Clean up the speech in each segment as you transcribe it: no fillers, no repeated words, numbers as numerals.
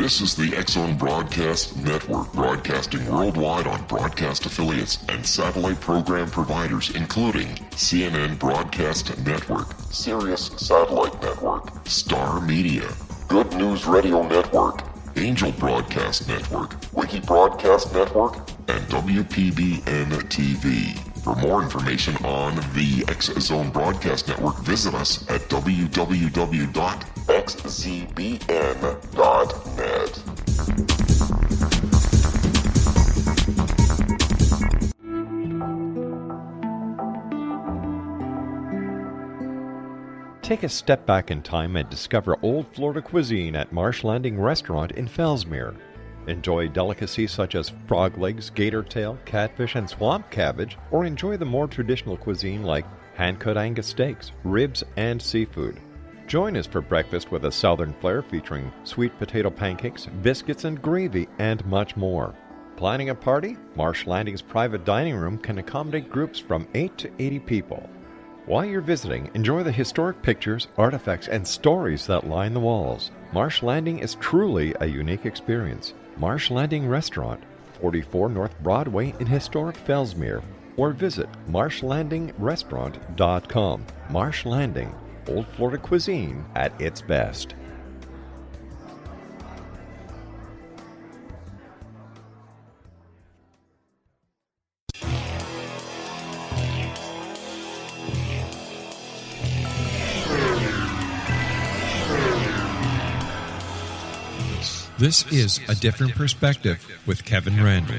This is the X-Zone Broadcast Network, broadcasting worldwide on broadcast affiliates and satellite program providers, including CNN Broadcast Network, Sirius Satellite Network, Star Media, Good News Radio Network, Angel Broadcast Network, Wiki Broadcast Network, and WPBN TV. For more information on the X-Zone Broadcast Network, visit us at www.xzbn.net. Take a step back in time and discover old Florida cuisine at Marsh Landing Restaurant in Fellsmere. Enjoy delicacies such as frog legs, gator tail, catfish, and swamp cabbage, or enjoy the more traditional cuisine like hand-cut Angus steaks, ribs, and seafood. Join us for breakfast with a southern flair featuring sweet potato pancakes, biscuits and gravy, and much more. Planning a party? Marsh Landing's private dining room can accommodate groups from 8 to 80 people. While you're visiting, enjoy the historic pictures, artifacts, and stories that line the walls. Marsh Landing is truly a unique experience. Marsh Landing Restaurant, 44 North Broadway in historic Fellsmere, or visit marshlandingrestaurant.com. Marsh Landing, old Florida cuisine at its best. This is A Different Perspective with Kevin Randle.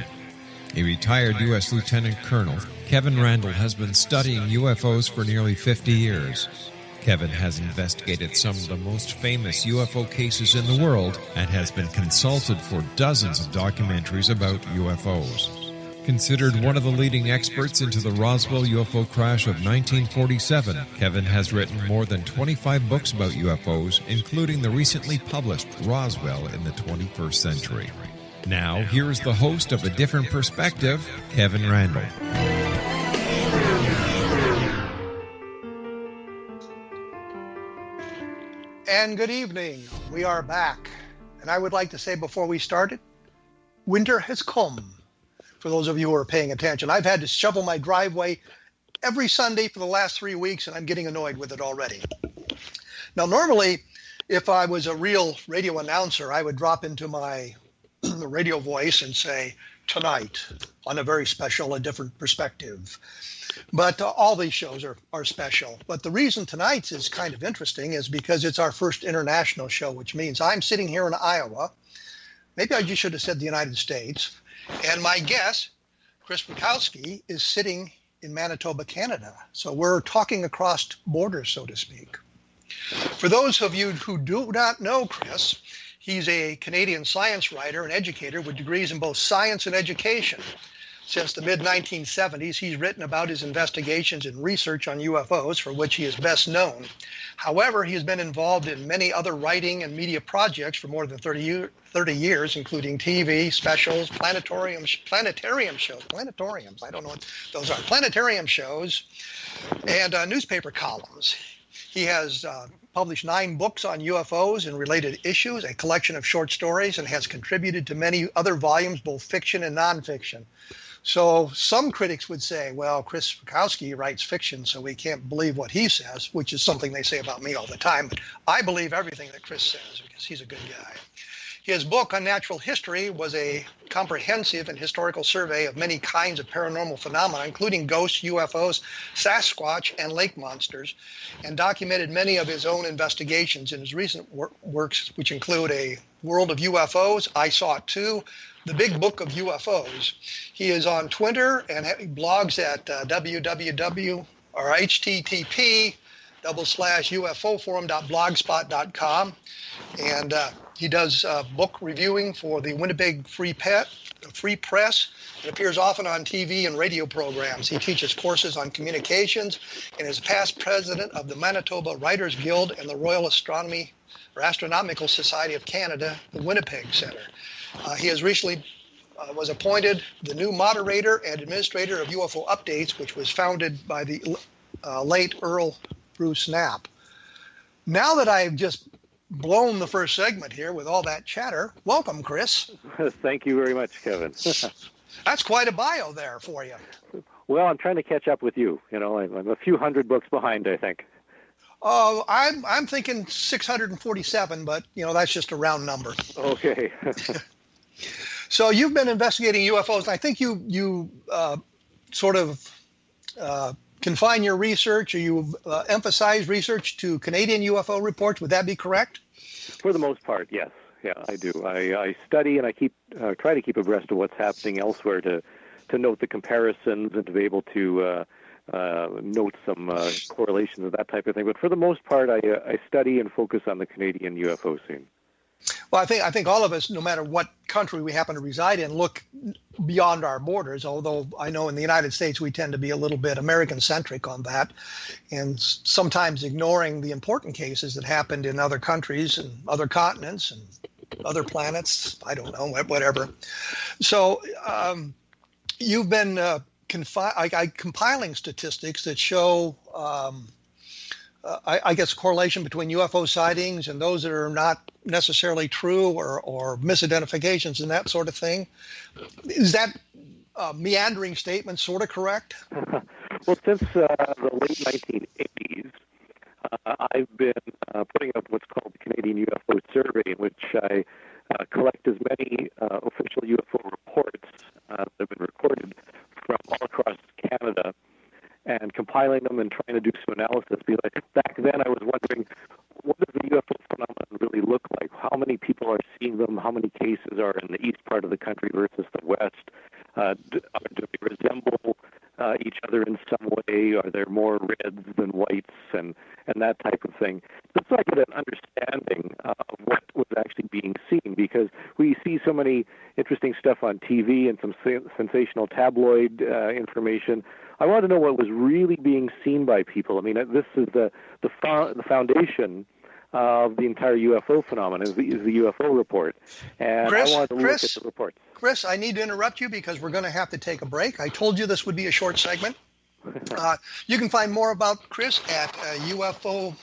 A retired U.S. Lieutenant Colonel, Kevin Randle has been studying UFOs for nearly 50 years. Kevin has investigated some of the most famous UFO cases in the world and has been consulted for dozens of documentaries about UFOs. Considered one of the leading experts into the Roswell UFO crash of 1947, Kevin has written more than 25 books about UFOs, including the recently published Roswell in the 21st Century. Now, here is the host of A Different Perspective, Kevin Randle. And good evening. We are back. And I would like to say before we started, winter has come. For those of you who are paying attention, I've had to shovel my driveway every Sunday for the last 3 weeks, and I'm getting annoyed with it already. Now, normally, if I was a real radio announcer, I would drop into my radio voice and say, tonight, on a very special, A Different Perspective. But all these shows are special. But the reason tonight's is kind of interesting is because it's our first international show, which means I'm sitting here in Iowa. Maybe I just should have said the United States. And my guest, Chris Rutkowski, is sitting in Manitoba, Canada. So we're talking across borders, so to speak. For those of you who do not know Chris, he's a Canadian science writer and educator with degrees in both science and education. Since the mid-1970s, he's written about his investigations and research on UFOs, for which he is best known. However, he has been involved in many other writing and media projects for more than 30 years, including TV, specials, planetarium shows, planetariums, I don't know what those are, planetarium shows, and newspaper columns. He has published 9 books on UFOs and related issues, a collection of short stories, and has contributed to many other volumes, both fiction and nonfiction. So some critics would say, well, Chris Rutkowski writes fiction, so we can't believe what he says, which is something they say about me all the time. But I believe everything that Chris says because he's a good guy. His book on natural history was a comprehensive and historical survey of many kinds of paranormal phenomena, including ghosts, UFOs, Sasquatch, and lake monsters, and documented many of his own investigations in his recent works, which include A World of UFOs, I Saw It Too, The Big Book of UFOs. He is on Twitter and he blogs at http://ufoforum.blogspot.com, and he does book reviewing for the Winnipeg Free Press and appears often on TV and radio programs. He teaches courses on communications and is past president of the Manitoba Writers Guild and the Royal Astronomical Society of Canada, the Winnipeg Center. He has recently was appointed the new moderator and administrator of UFO Updates, which was founded by the late Earl Bruce Knapp. Now that I've just blown the first segment here with all that chatter. Welcome, Chris. Thank you very much, Kevin. That's quite a bio there for you. Well, I'm trying to catch up with you. You know, I'm a few hundred books behind, I think. Oh, I'm thinking 647, but that's just a round number. Okay. So you've been investigating UFOs, and I think you sort of confine your research, or you emphasize research to Canadian UFO reports. Would that be correct? For the most part, yes. Yeah, I do. I study and I try to keep abreast of what's happening elsewhere to note the comparisons and to be able to note some correlations and that type of thing. But for the most part, I study and focus on the Canadian UFO scene. Well, I think all of us, no matter what country we happen to reside in, look beyond our borders, although I know in the United States we tend to be a little bit American-centric on that, and sometimes ignoring the important cases that happened in other countries and other continents and other planets. I don't know, whatever. So you've been compiling statistics that show I guess correlation between UFO sightings and those that are not necessarily true or misidentifications and that sort of thing. Is that meandering statement sort of correct? Well, since the late 1980s, I've been putting up what's called the Canadian UFO Survey, in which I collect as many official UFO reports that have been recorded from all across Canada, and compiling them and trying to do some analysis. Because back then I was wondering, what does the UFO phenomenon really look like? How many people are seeing them? How many cases are in the east part of the country versus the west? Do they resemble each other in some way? Are there more reds than whites and that type of thing? Just so I get an understanding of what was actually being seen, because we see so many interesting stuff on TV and some sensational tabloid information. I wanted to know what was really being seen by people. I mean, this is the foundation of the entire UFO phenomenon is the UFO report. And I wanted to look at the reports. Chris, I need to interrupt you because we're going to have to take a break. I told you this would be a short segment. You can find more about Chris at UFO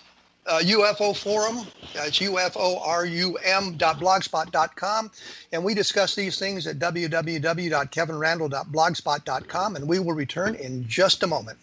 Forum. It's uforum.blogspot.com. And we discuss these things at www.kevinrandle.blogspot.com. And we will return in just a moment.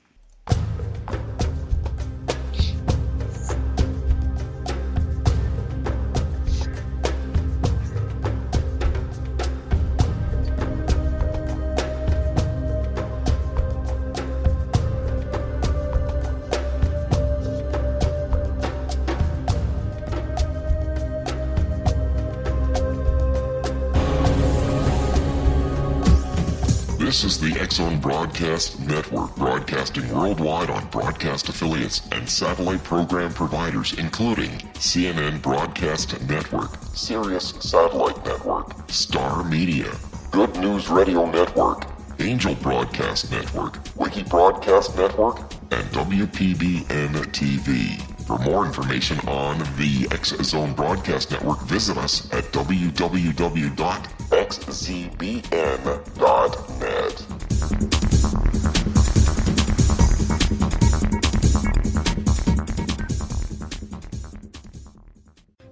This is the X-Zone Broadcast Network, broadcasting worldwide on broadcast affiliates and satellite program providers, including CNN Broadcast Network, Sirius Satellite Network, Star Media, Good News Radio Network, Angel Broadcast Network, Wiki Broadcast Network, and WPBN TV. For more information on the X-Zone Broadcast Network, visit us at www.xzbn.net.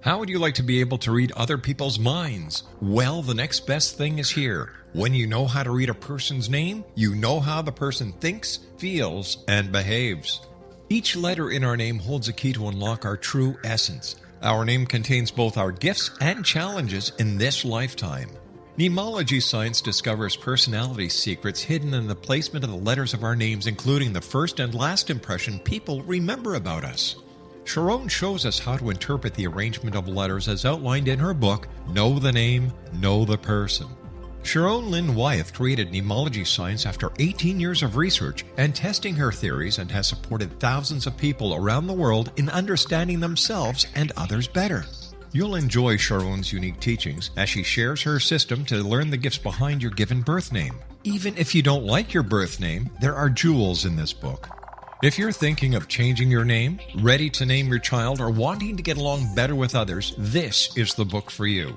How would you like to be able to read other people's minds? Well, the next best thing is here. When you know how to read a person's name, you know how the person thinks, feels, and behaves. Each letter in our name holds a key to unlock our true essence. Our name contains both our gifts and challenges in this lifetime. Mnemology science discovers personality secrets hidden in the placement of the letters of our names, including the first and last impression people remember about us. Sharon shows us how to interpret the arrangement of letters as outlined in her book, Know the Name, Know the Person. Sharon Lynn Wyeth created mnemology science after 18 years of research and testing her theories, and has supported thousands of people around the world in understanding themselves and others better. You'll enjoy Sharon's unique teachings as she shares her system to learn the gifts behind your given birth name. Even if you don't like your birth name, there are jewels in this book. If you're thinking of changing your name, ready to name your child, or wanting to get along better with others, this is the book for you.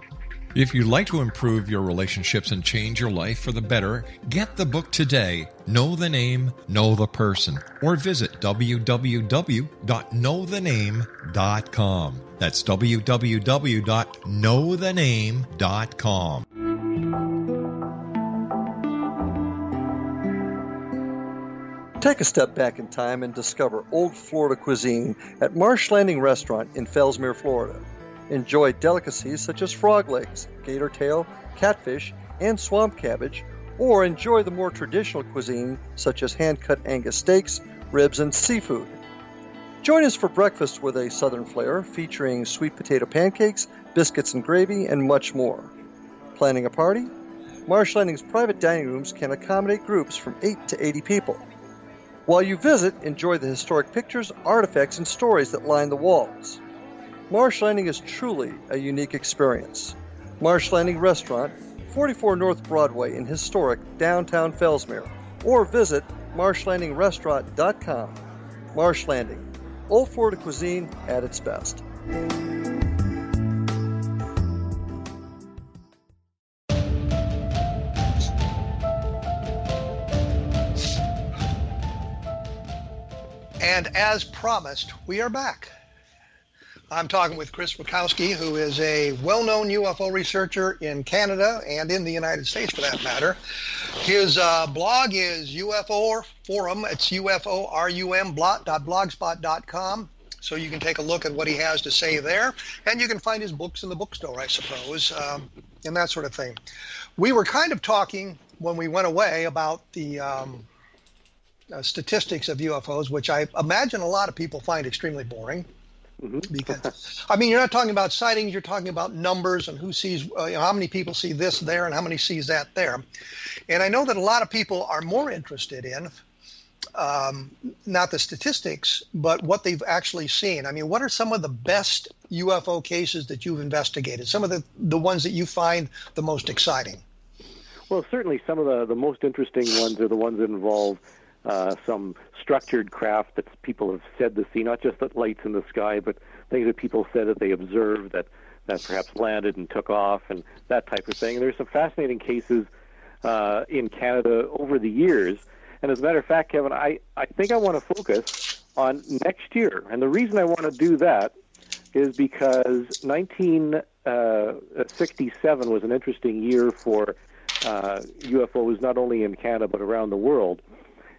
If you'd like to improve your relationships and change your life for the better, get the book today, Know the Name, Know the Person, or visit www.knowthename.com. That's www.knowthename.com. Take a step back in time and discover old Florida cuisine at Marsh Landing Restaurant in Fellsmere, Florida. Enjoy delicacies such as frog legs, gator tail, catfish, and swamp cabbage, or enjoy the more traditional cuisine such as hand-cut Angus steaks, ribs, and seafood. Join us for breakfast with a southern flair featuring sweet potato pancakes, biscuits and gravy, and much more. Planning a party? Marsh Landing's private dining rooms can accommodate groups from 8 to 80 people. While you visit, enjoy the historic pictures, artifacts, and stories that line the walls. Marsh Landing is truly a unique experience. Marsh Landing Restaurant, 44 North Broadway in historic downtown Fellsmere, or visit marshlandingrestaurant.com. Marsh Landing, old Florida cuisine at its best. And as promised, we are back. I'm talking with Chris Rutkowski, who is a well-known UFO researcher in Canada and in the United States, for that matter. His blog is UFO Forum. It's uforum.blogspot.com. So you can take a look at what he has to say there. And you can find his books in the bookstore, I suppose, and that sort of thing. We were kind of talking when we went away about the statistics of UFOs, which I imagine a lot of people find extremely boring. Mm-hmm. Because, I mean, you're not talking about sightings, you're talking about numbers and who sees, how many people see this there and how many sees that there. And I know that a lot of people are more interested in not the statistics, but what they've actually seen. I mean, what are some of the best UFO cases that you've investigated? Some of the ones that you find the most exciting? Well, certainly some of the most interesting ones are the ones that involve some structured craft that people have said to see, not just the lights in the sky, but things that people said that they observed that perhaps landed and took off and that type of thing. And there's some fascinating cases in Canada over the years. And as a matter of fact, Kevin, I think I want to focus on next year. And the reason I want to do that is because 1967 was an interesting year for UFOs, not only in Canada but around the world.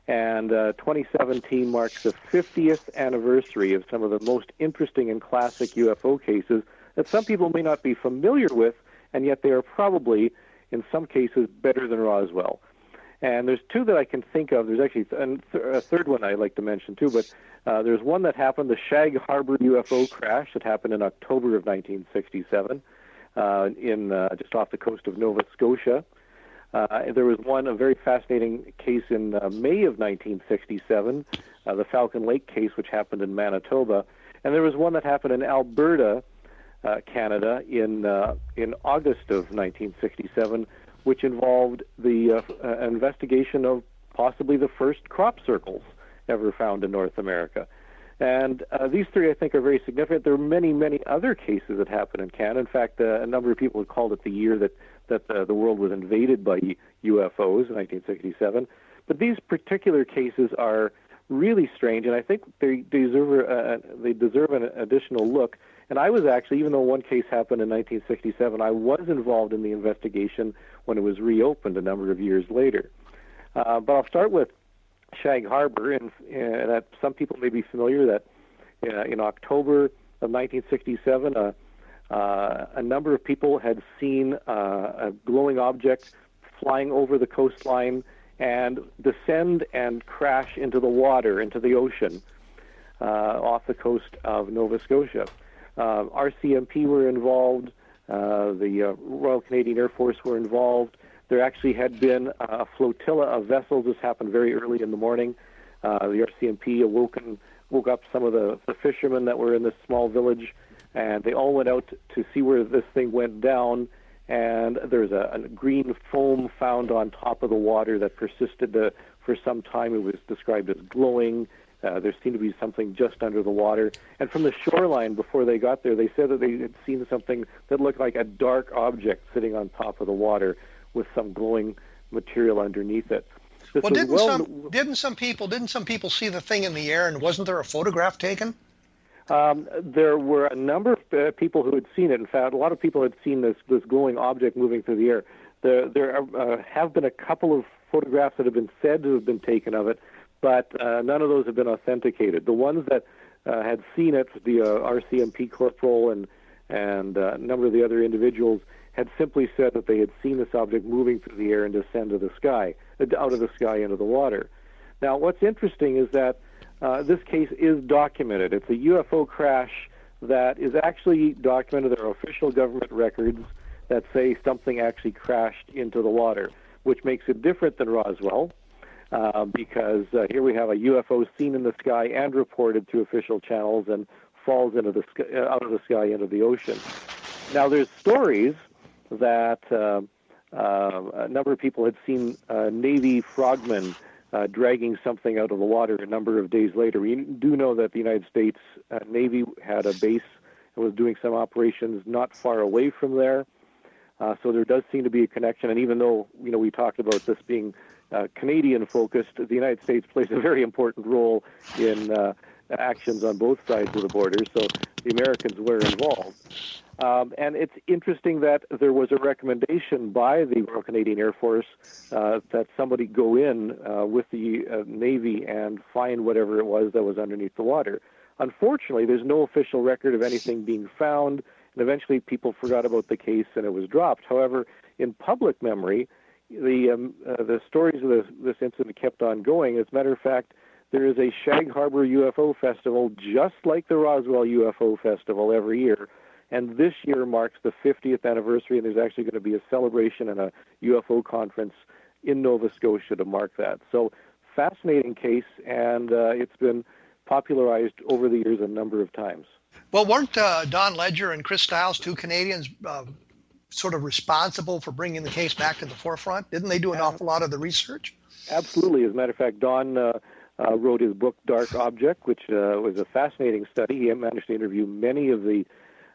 And 2017 marks the 50th anniversary of some of the most interesting and classic UFO cases that some people may not be familiar with, and yet they are probably, in some cases, better than Roswell. And there's two that I can think of. There's actually a third one I'd like to mention, too, but there's one that happened, the Shag Harbor UFO crash that happened in October of 1967 just off the coast of Nova Scotia. There was a very fascinating case in May of 1967, the Falcon Lake case, which happened in Manitoba. And there was one that happened in Alberta, Canada, in August of 1967, which involved the investigation of possibly the first crop circles ever found in North America. And these three, I think, are very significant. There are many, many other cases that happened in Canada. In fact, a number of people have called it the year that the world was invaded by UFOs in 1967. But these particular cases are really strange, and I think they deserve an additional look. And I was actually, even though one case happened in 1967, I was involved in the investigation when it was reopened a number of years later. But I'll start with Shag Harbor, and that some people may be familiar that in October of 1967, a number of people had seen a glowing object flying over the coastline and descend and crash into the water, into the ocean, off the coast of Nova Scotia. RCMP were involved, the Royal Canadian Air Force were involved. There actually had been a flotilla of vessels. This happened very early in the morning. The RCMP woke up some of the fishermen that were in this small village, and they all went out to see where this thing went down. And there's a green foam found on top of the water that persisted for some time. It was described as glowing. There seemed to be something just under the water. And from the shoreline, before they got there, they said that they had seen something that looked like a dark object sitting on top of the water with some glowing material underneath it. Well, didn't some people see the thing in the air, and wasn't there a photograph taken? There were a number of people who had seen it. In fact, a lot of people had seen this glowing object moving through the air. There have been a couple of photographs that have been said to have been taken of it, but none of those have been authenticated. The ones that had seen it, the RCMP corporal and a number of the other individuals, had simply said that they had seen this object moving through the air and descend to the sky, out of the sky into the water. Now, what's interesting is that this case is documented. It's a UFO crash that is actually documented. There are official government records that say something actually crashed into the water, which makes it different than Roswell, because here we have a UFO seen in the sky and reported through official channels and falls into the out of the sky into the ocean. Now, there's stories that a number of people had seen Navy frogmen dragging something out of the water a number of days later. We do know that the United States Navy had a base and was doing some operations not far away from there. So there does seem to be a connection. And even though we talked about this being Canadian-focused, the United States plays a very important role in actions on both sides of the border. So the Americans were involved. And it's interesting that there was a recommendation by the Royal Canadian Air Force that somebody go in with the Navy and find whatever it was that was underneath the water. Unfortunately, there's no official record of anything being found, and eventually people forgot about the case and it was dropped. However, in public memory, the stories of this incident kept on going. As a matter of fact, there is a Shag Harbor UFO Festival just like the Roswell UFO Festival every year. And this year marks the 50th anniversary, and there's actually going to be a celebration and a UFO conference in Nova Scotia to mark that. So, fascinating case, and it's been popularized over the years a number of times. Well, weren't Don Ledger and Chris Stiles, two Canadians, sort of responsible for bringing the case back to the forefront? Didn't they do an awful lot of the research? Absolutely. As a matter of fact, Don wrote his book, Dark Object, which was a fascinating study. He managed to interview many of the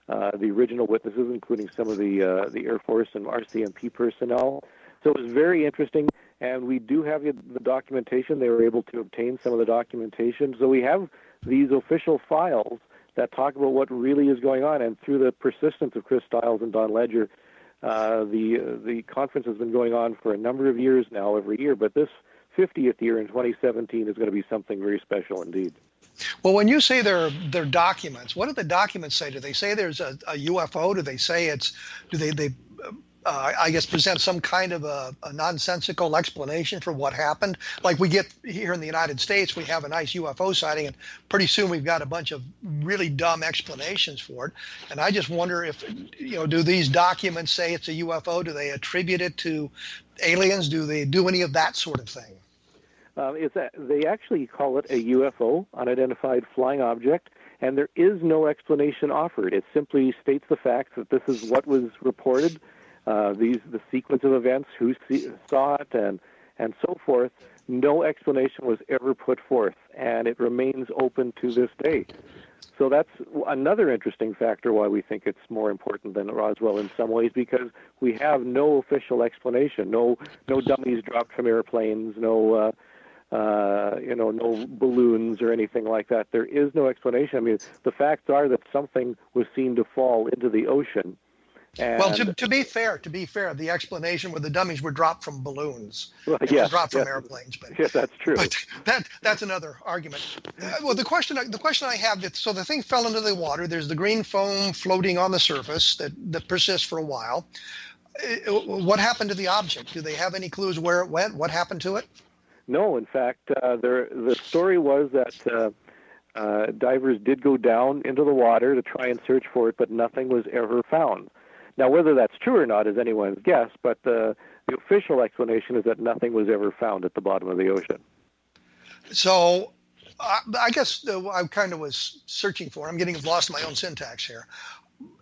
original witnesses, including some of the Air Force and RCMP personnel. So it was very interesting, and we do have the documentation. They were able to obtain some of the documentation. So we have these official files that talk about what really is going on, and through the persistence of Chris Stiles and Don Ledger, the conference has been going on for a number of years now, every year, but this 50th year in 2017 is going to be something very special indeed. Well, when you say they're documents, what do the documents say? Do they say there's a UFO? Do they say I guess present some kind of a nonsensical explanation for what happened? Like we get here in the United States, we have a nice UFO sighting, and pretty soon we've got a bunch of really dumb explanations for it. And I just wonder if, do these documents say it's a UFO? Do they attribute it to aliens? Do they do any of that sort of thing? They actually call it a UFO, unidentified flying object, and there is no explanation offered. It simply states the fact that this is what was reported, the sequence of events, who saw it, and so forth. No explanation was ever put forth, and it remains open to this day. So that's another interesting factor why we think it's more important than Roswell in some ways, because we have no official explanation, no dummies dropped from airplanes, no balloons or anything like that. There is no explanation. I mean, the facts are that something was seen to fall into the ocean. And well, to be fair, the explanation where the dummies were dropped from balloons, dropped from airplanes. But yes, that's true. But that's another argument. Well, the question I have, so the thing fell into the water. There's the green foam floating on the surface that persists for a while. What happened to the object? Do they have any clues where it went? What happened to it? No, in fact, the story was that divers did go down into the water to try and search for it, but nothing was ever found. Now, whether that's true or not is anyone's guess, but the official explanation is that nothing was ever found at the bottom of the ocean. So I guess I kind of was searching for, I'm getting lost in my own syntax here.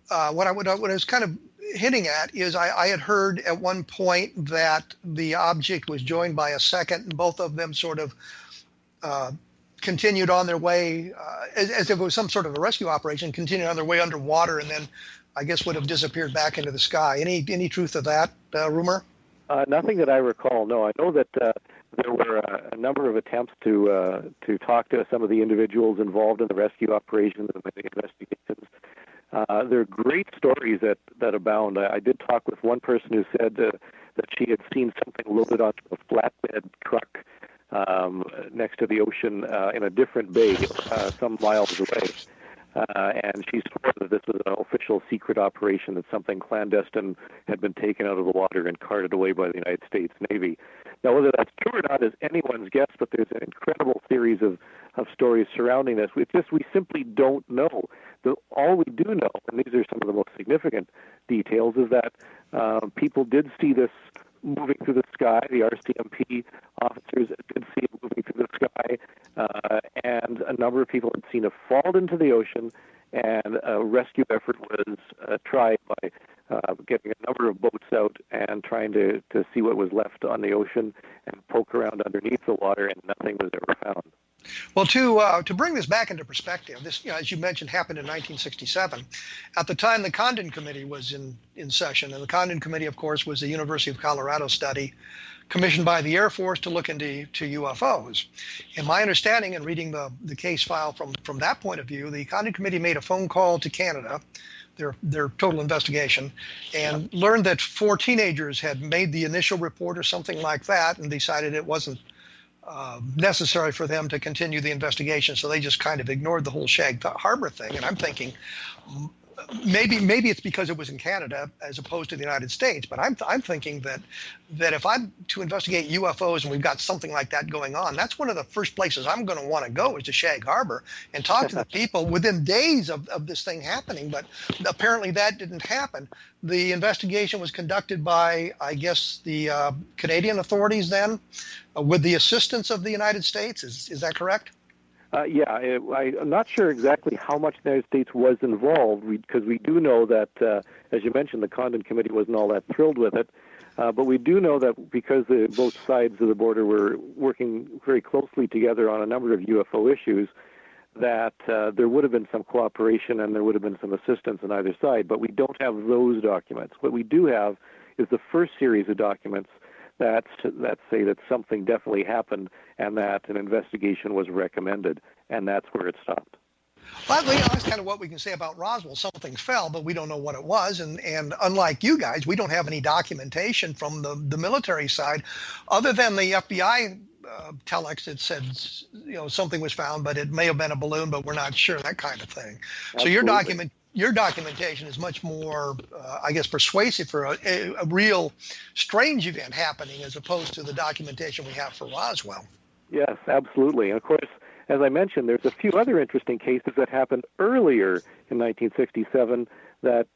What I was kind of hitting at is I had heard at one point that the object was joined by a second, and both of them sort of continued on their way, as if it was some sort of a rescue operation, continued on their way underwater, and then I guess would have disappeared back into the sky. Any truth to that rumor? Nothing that I recall. No, I know that there were a number of attempts to talk to some of the individuals involved in the rescue operations and the investigations. There are great stories that abound. I did talk with one person who said that she had seen something loaded onto a flatbed truck next to the ocean in a different bay some miles away. And she swore that this was an official secret operation, that something clandestine had been taken out of the water and carted away by the United States Navy. Now, whether that's true or not is anyone's guess, but there's an incredible series of stories surrounding this. We simply don't know. All we do know, and these are some of the most significant details, is that people did see this moving through the sky. The RCMP officers did see it moving through the sky, and a number of people had seen it fall into the ocean, and a rescue effort was tried by getting a number of boats out and trying to see what was left on the ocean and poke around underneath the water, and nothing was ever found. Well, to bring this back into perspective, this, as you mentioned, happened in 1967. At the time, the Condon Committee was in session, and the Condon Committee, of course, was the University of Colorado study commissioned by the Air Force to look into UFOs. In my understanding and reading the case file from that point of view, the Condon Committee made a phone call to Canada, their total investigation, and learned that 4 teenagers had made the initial report or something like that, and decided it wasn't necessary for them to continue the investigation, so they just kind of ignored the whole Shag Harbor thing. And I'm thinking maybe it's because it was in Canada as opposed to the United States, but I'm thinking that if I'm to investigate UFOs and we've got something like that going on, that's one of the first places I'm going to want to go, is to Shag Harbor and talk to the people within days of this thing happening. But apparently that didn't happen. The investigation was conducted by, I guess, the Canadian authorities then, with the assistance of the United States. Is that correct? I'm not sure exactly how much the United States was involved, because we do know that, as you mentioned, the Condon Committee wasn't all that thrilled with it. But we do know that because both sides of the border were working very closely together on a number of UFO issues, that there would have been some cooperation and there would have been some assistance on either side. But we don't have those documents. What we do have is the first series of documents that say that something definitely happened and that an investigation was recommended, and that's where it stopped. Well, that's kind of what we can say about Roswell. Something fell, but we don't know what it was. And unlike you guys, we don't have any documentation from the military side, other than the FBI telex that said, something was found, but it may have been a balloon, but we're not sure, that kind of thing. Absolutely. So your documentation is much more, I guess, persuasive for a real strange event happening, as opposed to the documentation we have for Roswell. Yes, absolutely. And of course, as I mentioned, there's a few other interesting cases that happened earlier in 1967 that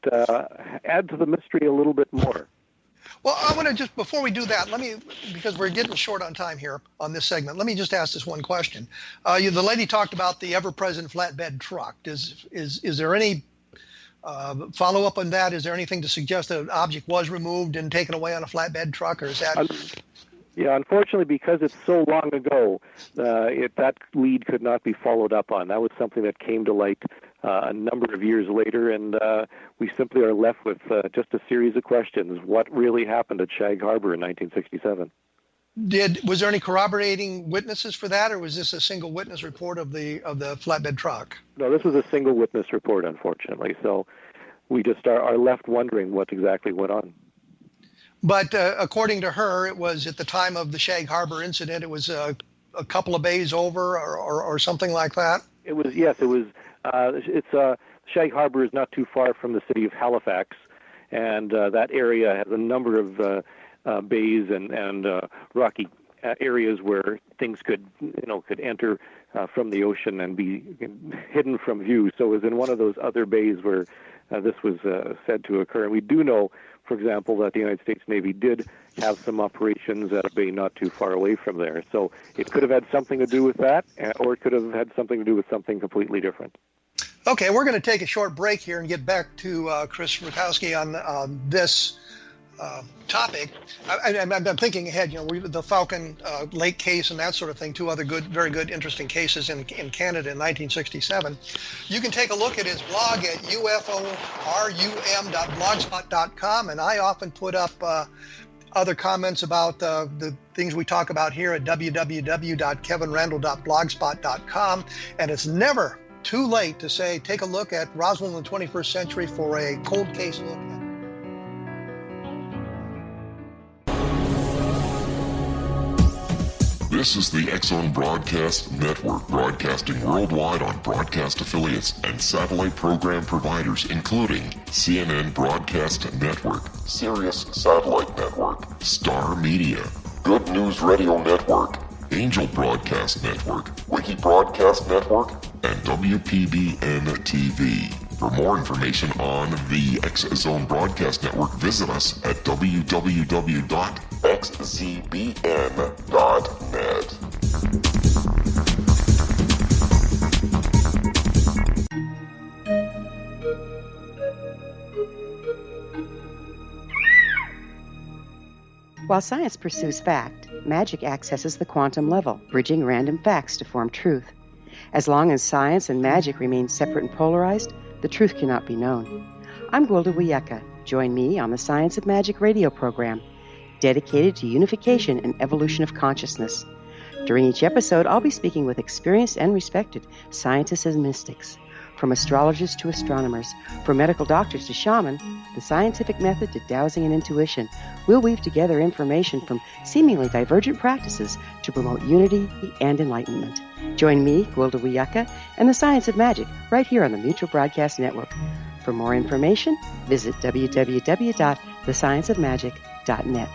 add to the mystery a little bit more. Well, I want to just, before we do that, because we're getting short on time here on this segment, let me just ask this one question. The lady talked about the ever-present flatbed truck. Is there any follow-up on that? Is there anything to suggest that an object was removed and taken away on a flatbed truck, or is that... Yeah, unfortunately, because it's so long ago, that lead could not be followed up on. That was something that came to light a number of years later, and we simply are left with just a series of questions. What really happened at Shag Harbor in 1967? Was there any corroborating witnesses for that, or was this a single witness report of the flatbed truck? No, this was a single witness report, unfortunately. So we just are left wondering what exactly went on. But according to her, it was at the time of the Shag Harbor incident, it was a couple of bays over or something like that? It was, yes. It was. Shag Harbor is not too far from the city of Halifax, and that area has a number of bays and rocky areas where things could enter from the ocean and be hidden from view. So it was in one of those other bays where this was said to occur. And we do know, for example, that the United States Navy did have some operations at a bay not too far away from there. So it could have had something to do with that, or it could have had something to do with something completely different. Okay, we're going to take a short break here and get back to Chris Rutkowski on this topic. I'm thinking ahead. The Falcon Lake case and that sort of thing. Two other very good, interesting cases in Canada in 1967. You can take a look at his blog at uforum.blogspot.com, and I often put up other comments about the things we talk about here at www.kevinrandle.blogspot.com. And it's never too late to say, take a look at Roswell in the 21st century for a cold case look at. This is the X-Zone Broadcast Network, broadcasting worldwide on broadcast affiliates and satellite program providers, including CNN Broadcast Network, Sirius Satellite Network, Star Media, Good News Radio Network, Angel Broadcast Network, Wiki Broadcast Network, and WPBN TV. For more information on the X-Zone Broadcast Network, visit us at www.xzbn.net. While science pursues fact, magic accesses the quantum level, bridging random facts to form truth. As long as science and magic remain separate and polarized, the truth cannot be known. I'm Gwilda Wiyaka. Join me on the Science of Magic radio program, dedicated to unification and evolution of consciousness. During each episode, I'll be speaking with experienced and respected scientists and mystics. From astrologers to astronomers, from medical doctors to shaman, the scientific method to dowsing and intuition, we'll weave together information from seemingly divergent practices to promote unity and enlightenment. Join me, Gwilda Wiyaka, and the Science of Magic right here on the Mutual Broadcast Network. For more information, visit www.thescienceofmagic.net.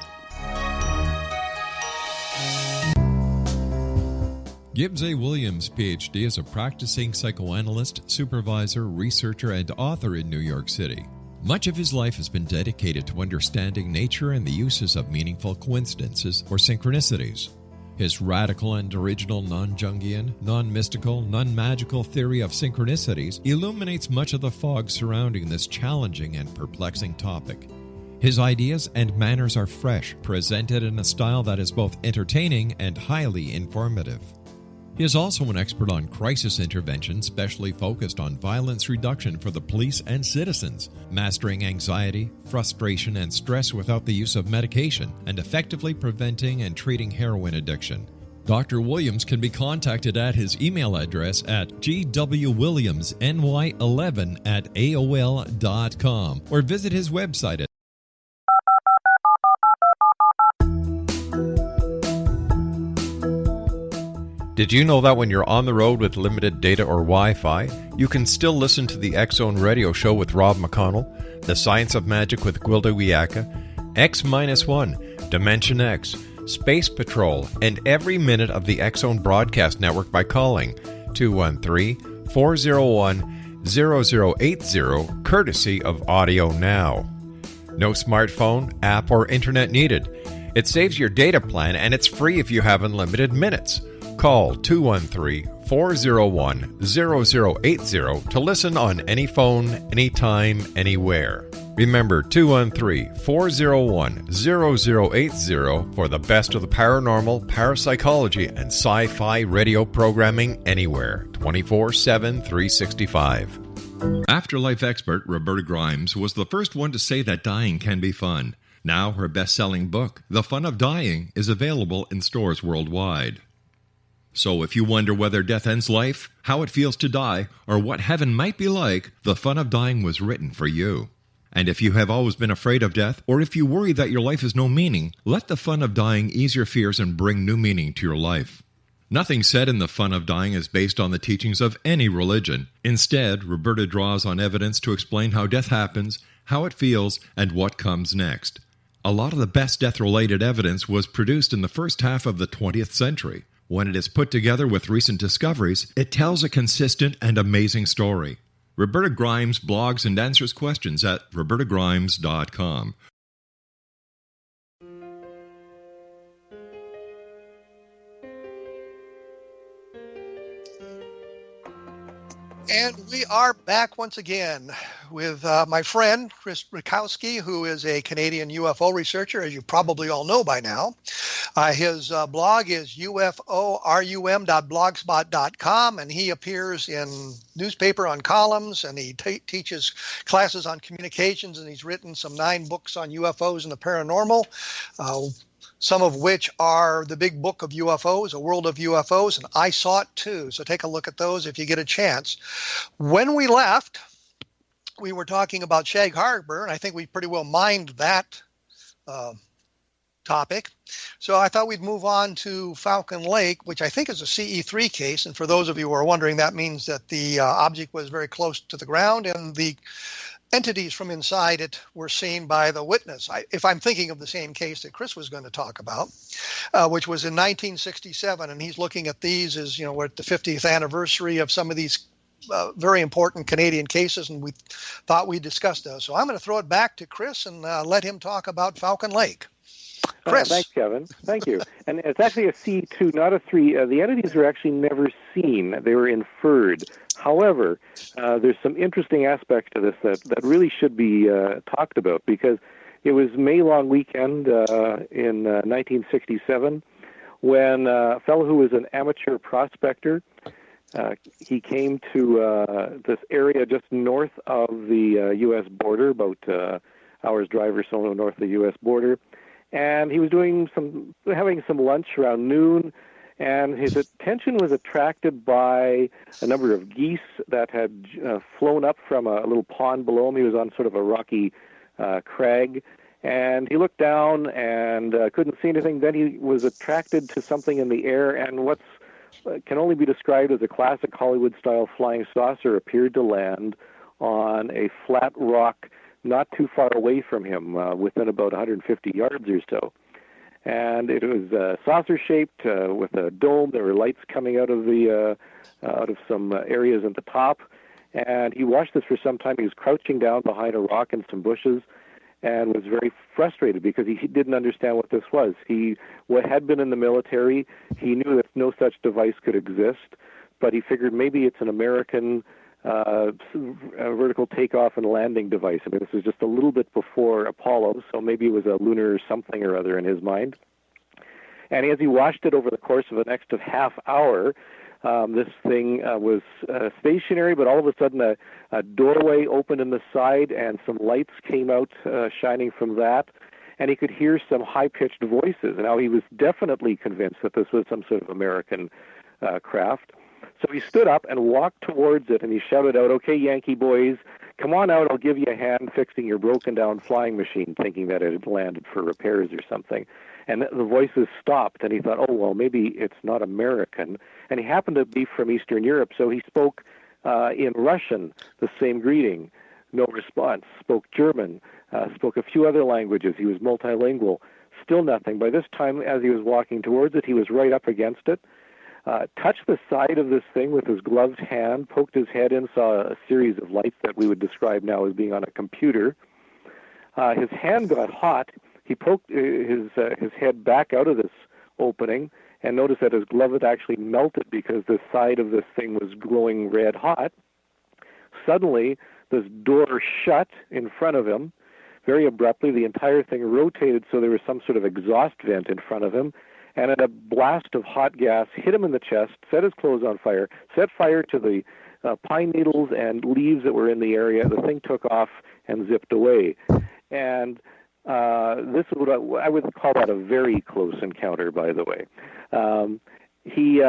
Gibbs A. Williams, Ph.D., is a practicing psychoanalyst, supervisor, researcher, and author in New York City. Much of his life has been dedicated to understanding nature and the uses of meaningful coincidences or synchronicities. His radical and original non-Jungian, non-mystical, non-magical theory of synchronicities illuminates much of the fog surrounding this challenging and perplexing topic. His ideas and manners are fresh, presented in a style that is both entertaining and highly informative. He is also an expert on crisis intervention, specially focused on violence reduction for the police and citizens, mastering anxiety, frustration, and stress without the use of medication, and effectively preventing and treating heroin addiction. Dr. Williams can be contacted at his email address at gwwilliamsny11@aol.com or visit his website at Did you know that when you're on the road with limited data or Wi-Fi, you can still listen to the X-Zone Radio Show with Rob McConnell, The Science of Magic with Gwilda Wiyaka, X-1, Dimension X, Space Patrol, and every minute of the X-Zone Broadcast Network by calling 213-401-0080, courtesy of Audio Now. No smartphone, app, or internet needed. It saves your data plan, and it's free if you have unlimited minutes. Call 213-401-0080 to listen on any phone, anytime, anywhere. Remember 213-401-0080 for the best of the paranormal, parapsychology, and sci-fi radio programming anywhere, 24/7, 365. Afterlife expert Roberta Grimes was the first one to say that dying can be fun. Now her best-selling book, The Fun of Dying, is available in stores worldwide. So if you wonder whether death ends life, how it feels to die, or what heaven might be like, The Fun of Dying was written for you. And if you have always been afraid of death, or if you worry that your life has no meaning, let The Fun of Dying ease your fears and bring new meaning to your life. Nothing said in The Fun of Dying is based on the teachings of any religion. Instead, Roberta draws on evidence to explain how death happens, how it feels, and what comes next. A lot of the best death-related evidence was produced in the first half of the 20th century. When it is put together with recent discoveries, it tells a consistent and amazing story. Roberta Grimes blogs and answers questions at robertagrimes.com. And we are back once again with my friend, Chris Rutkowski, who is a Canadian UFO researcher, as you probably all know by now. His blog is uforum.blogspot.com, and he appears in newspaper on columns, and he teaches classes on communications, and he's written some 9 books on UFOs and the paranormal. Some of which are the Big Book of UFOs, A World of UFOs, and I Saw It Too. So take a look at those if you get a chance. When we left, we were talking about Shag Harbor, and I think we pretty well mined that topic. So I thought we'd move on to Falcon Lake, which I think is a CE3 case. And for those of you who are wondering, that means that the object was very close to the ground, and the entities from inside it were seen by the witness. If I'm thinking of the same case that Chris was going to talk about, which was in 1967, and he's looking at these as, we're at the 50th anniversary of some of these very important Canadian cases, and we thought we'd discuss those. So I'm going to throw it back to Chris and let him talk about Falcon Lake. Chris. Thanks, Kevin. Thank you. And it's actually a C2, not a 3. The entities were actually never seen. They were inferred. However, there's some interesting aspects to this that really should be talked about, because it was May long weekend in 1967 when a fellow who was an amateur prospector, he came to this area just north of the U.S. border, about hour's drive or so north of the U.S. border. And he was having some lunch around noon, and his attention was attracted by a number of geese that had flown up from a little pond below him. He was on sort of a rocky crag, and he looked down and couldn't see anything. Then he was attracted to something in the air, and what can only be described as a classic Hollywood-style flying saucer appeared to land on a flat rock not too far away from him, within about 150 yards or so. And it was saucer-shaped with a dome. There were lights coming out of some areas at the top. And he watched this for some time. He was crouching down behind a rock and some bushes, and was very frustrated because he didn't understand what this was. He had been in the military. He knew that no such device could exist, but he figured maybe it's an American vertical takeoff and landing device. I mean, this was just a little bit before Apollo, so maybe it was a lunar something or other in his mind. And as he watched it over the course of the next half hour, this thing was stationary, but all of a sudden a doorway opened in the side and some lights came out shining from that, and he could hear some high-pitched voices. Now, he was definitely convinced that this was some sort of American craft. So he stood up and walked towards it, and he shouted out, "Okay, Yankee boys, come on out, I'll give you a hand fixing your broken-down flying machine," thinking that it had landed for repairs or something. And the voices stopped, and he thought, oh, well, maybe it's not American. And he happened to be from Eastern Europe, so he spoke in Russian, the same greeting. No response. Spoke German, spoke a few other languages. He was multilingual. Still nothing. By this time, as he was walking towards it, he was right up against it. Touched the side of this thing with his gloved hand, poked his head in, saw a series of lights that we would describe now as being on a computer. His hand got hot. He poked his head back out of this opening and noticed that his glove had actually melted because the side of this thing was glowing red hot. Suddenly, this door shut in front of him. Very abruptly, the entire thing rotated so there was some sort of exhaust vent in front of him, and a blast of hot gas hit him in the chest, set his clothes on fire, set fire to the pine needles and leaves that were in the area. The thing took off and zipped away. And this is what I would call that a very close encounter, by the way. He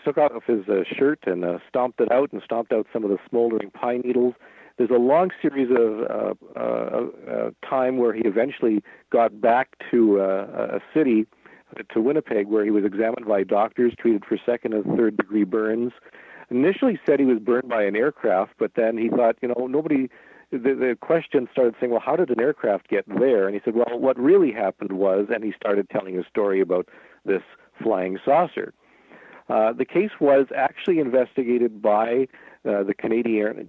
took off his shirt and stomped it out and stomped out some of the smoldering pine needles. There's a long series of time where he eventually got back to a city, to Winnipeg, where he was examined by doctors, treated for second and third degree burns. Initially said he was burned by an aircraft, but then he thought, the question started saying, well, how did an aircraft get there? And he said, well, what really happened was, and he started telling a story about this flying saucer. The case was actually investigated by the Canadian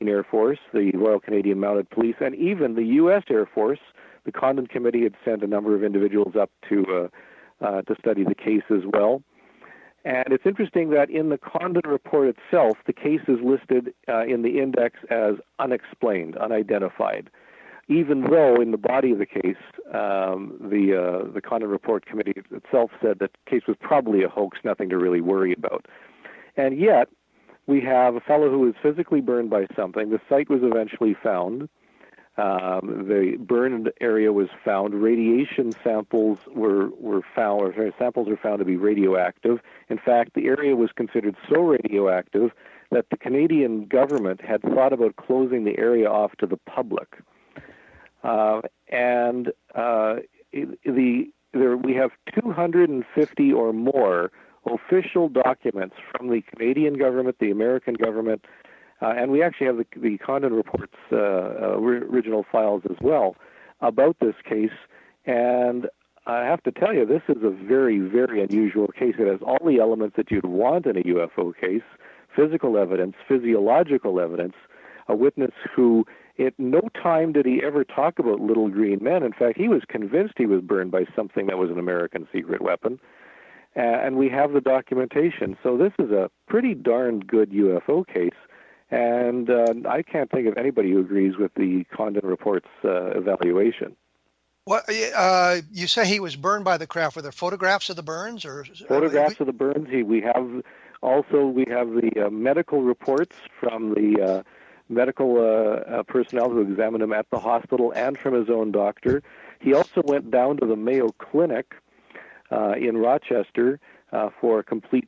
Air Force, the Royal Canadian Mounted Police, and even the U.S. Air Force. The Condon Committee had sent a number of individuals up to study the case as well. And it's interesting that in the Condon report itself, the case is listed in the index as unexplained, unidentified, even though in the body of the case, the Condon report committee itself said that the case was probably a hoax, nothing to really worry about. And yet, we have a fellow who was physically burned by something. The site was eventually found. The burned area was found. Radiation samples were found, or sorry, samples were found to be radioactive. In fact, the area was considered so radioactive that the Canadian government had thought about closing the area off to the public. We have 250 or more official documents from the Canadian government, the American government, and we actually have the Condon report's original files as well about this case. And I have to tell you, this is a very, very unusual case. It has all the elements that you'd want in a UFO case: physical evidence, physiological evidence, a witness who at no time did he ever talk about little green men. In fact, he was convinced he was burned by something that was an American secret weapon. And we have the documentation. So this is a pretty darn good UFO case. And I can't think of anybody who agrees with the Condon report's evaluation. What you say he was burned by the craft? Were there photographs of the burns, or photographs of the burns? We have the medical reports from the medical personnel who examined him at the hospital and from his own doctor. He also went down to the Mayo Clinic in Rochester for a complete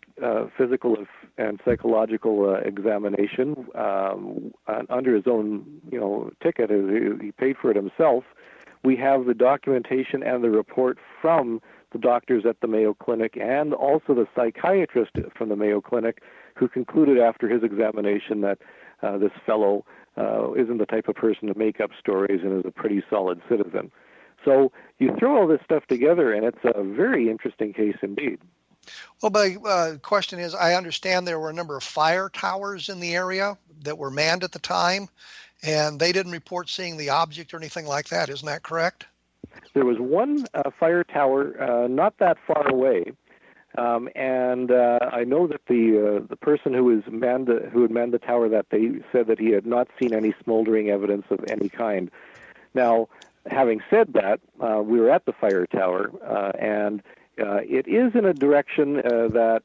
physical and psychological examination under his own, ticket. He paid for it himself. We have the documentation and the report from the doctors at the Mayo Clinic and also the psychiatrist from the Mayo Clinic, who concluded after his examination that this fellow isn't the type of person to make up stories and is a pretty solid citizen. So you throw all this stuff together, and it's a very interesting case indeed. Well, my question is, I understand there were a number of fire towers in the area that were manned at the time, and they didn't report seeing the object or anything like that. Isn't that correct? There was one fire tower not that far away, and I know that the person who had manned the tower, that they said that he had not seen any smoldering evidence of any kind. Now, having said that, we were at the fire tower, and it is in a direction that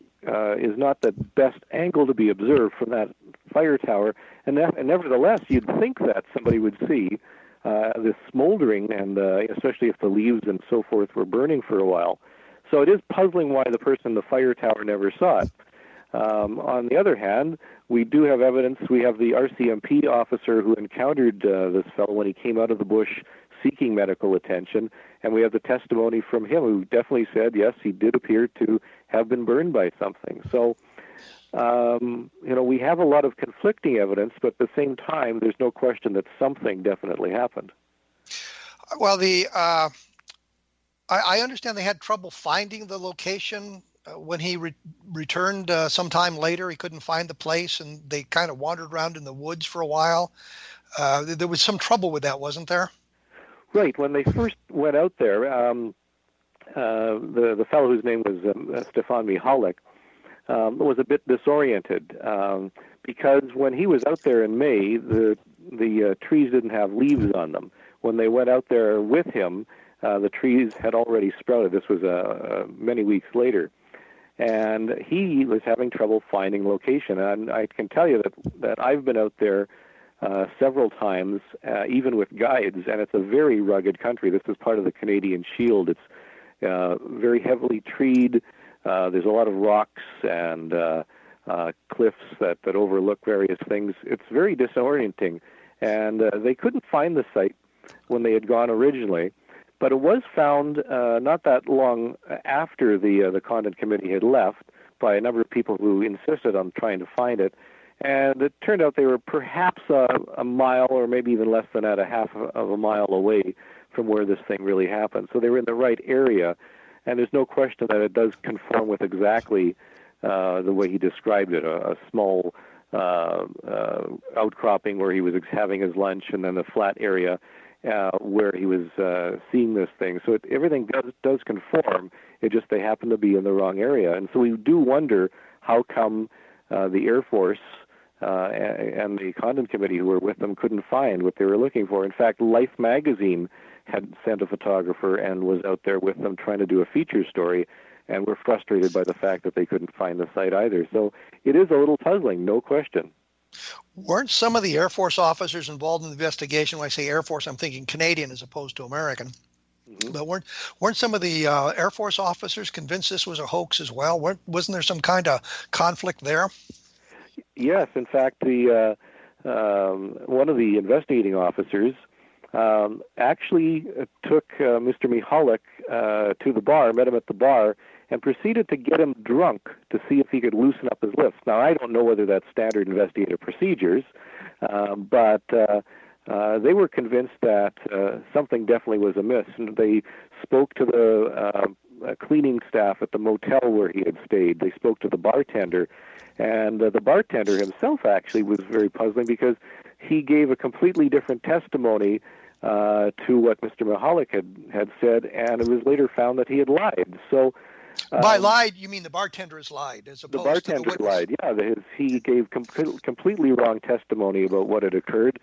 is not the best angle to be observed from that fire tower, and nevertheless, you'd think that somebody would see this smoldering, and especially if the leaves and so forth were burning for a while. So it is puzzling why the person in the fire tower never saw it. On the other hand, we do have evidence. We have the RCMP officer who encountered this fellow when he came out of the bush seeking medical attention, and we have the testimony from him who definitely said, yes, he did appear to have been burned by something. So, we have a lot of conflicting evidence, but at the same time, there's no question that something definitely happened. Well, I understand they had trouble finding the location when he returned sometime later. He couldn't find the place, and they kind of wandered around in the woods for a while. There was some trouble with that, wasn't there? Right. When they first went out there, the fellow whose name was Stefan Mihalik was a bit disoriented because when he was out there in May, the trees didn't have leaves on them. When they went out there with him, the trees had already sprouted. This was many weeks later. And he was having trouble finding location. And I can tell you that I've been out there several times, even with guides, and it's a very rugged country. This is part of the Canadian Shield. It's very heavily treed. There's a lot of rocks and cliffs that overlook various things. It's very disorienting, and they couldn't find the site when they had gone originally. But it was found not that long after the Condon Committee had left by a number of people who insisted on trying to find it. And it turned out they were perhaps a mile or maybe even less than that, a half of a mile away from where this thing really happened. So they were in the right area, and there's no question that it does conform with exactly the way he described it, a small outcropping where he was having his lunch, and then the flat area. where he was seeing this thing. So everything does conform. It just they happen to be in the wrong area. And so we do wonder how come the Air Force and the Condon Committee who were with them couldn't find what they were looking for. In fact, Life magazine had sent a photographer and was out there with them trying to do a feature story, and were frustrated by the fact that they couldn't find the site either. So it is a little puzzling, no question. Weren't some of the Air Force officers involved in the investigation? When I say Air Force, I'm thinking Canadian as opposed to American. Mm-hmm. But weren't some of the Air Force officers convinced this was a hoax as well? Wasn't there some kind of conflict there? Yes, in fact, the one of the investigating officers actually took Mr. Mihalik to the bar, met him at the bar, and proceeded to get him drunk to see if he could loosen up his lips. Now, I don't know whether that's standard investigative procedures, but they were convinced that something definitely was amiss, and they spoke to the cleaning staff at the motel where he had stayed. They spoke to the bartender, and the bartender himself actually was very puzzling because he gave a completely different testimony to what Mr. Mihalik had said, and it was later found that he had lied. So, by lied, you mean the bartender has lied, as opposed the bartender to the witness? lied. Yeah, he gave completely wrong testimony about what had occurred,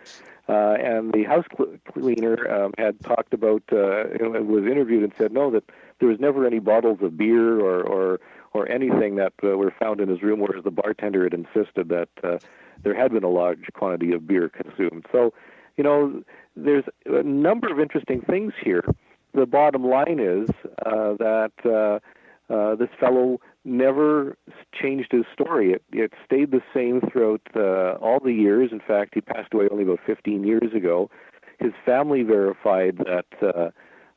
and the house cleaner had talked about, was interviewed and said no, that there was never any bottles of beer or anything that were found in his room, whereas the bartender had insisted that there had been a large quantity of beer consumed. So, there's a number of interesting things here. The bottom line is that this fellow never changed his story. It stayed the same throughout all the years. In fact, he passed away only about 15 years ago. His family verified that